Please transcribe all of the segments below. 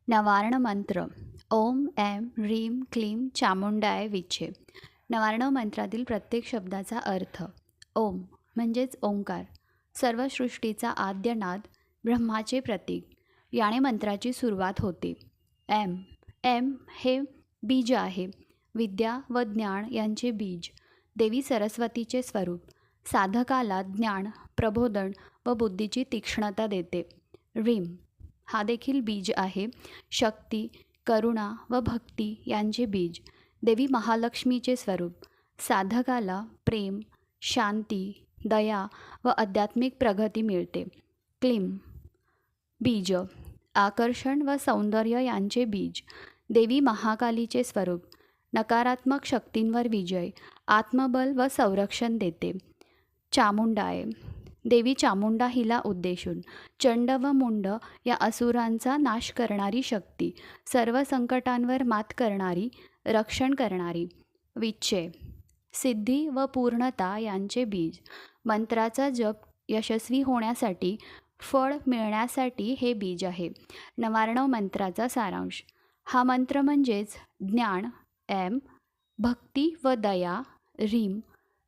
नवार्ण मंत्र. ओम ऐं ह्रीं क्लीं चामुंडाय विचे. नवार्ण मंत्रातील प्रत्येक शब्दाचा अर्थ. ओम म्हणजेच ओंकार, सर्व सृष्टीचा आद्यनाद, ब्रह्माचे प्रतीक. याने मंत्राची सुरुवात होते. एम एम हे बीज आहे, विद्या व ज्ञान यांचे बीज. देवी सरस्वतीचे स्वरूप. साधकाला ज्ञान, प्रबोधन व बुद्धीची तीक्ष्णता देते. ह्रीं हा देखील बीज आहे, शक्ती, करुणा व भक्ती यांचे बीज. देवी महालक्ष्मीचे स्वरूप. साधकाला प्रेम, शांती, दया व आध्यात्मिक प्रगती मिळते. क्लीं बीज आकर्षण व सौंदर्य यांचे बीज. देवी महाकालीचे स्वरूप. नकारात्मक शक्तींवर विजय, आत्मबल व संरक्षण देते. चामुंडाय देवी चामुंडा हिला उद्देशून. चंड व मुंड या असुरांचा नाश करणारी शक्ती, सर्व संकटांवर मात करणारी, रक्षण करणारी. विच्चे सिद्धी व पूर्णता यांचे बीज. मंत्राचा जप यशस्वी होण्यासाठी, फळ मिळण्यासाठी हे बीज आहे. नवार्णव मंत्राचा सारांश. हा मंत्र म्हणजेच ज्ञान एम, भक्ती व दया ह्रीं,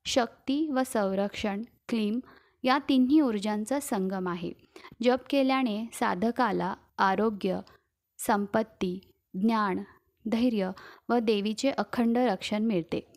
शक्ती व संरक्षण क्लीं या तिन्ही ऊर्जांचा संगम आहे. जप केल्याने साधकाला आरोग्य, संपत्ती, ज्ञान, धैर्य व देवीचे अखंड रक्षण मिळते.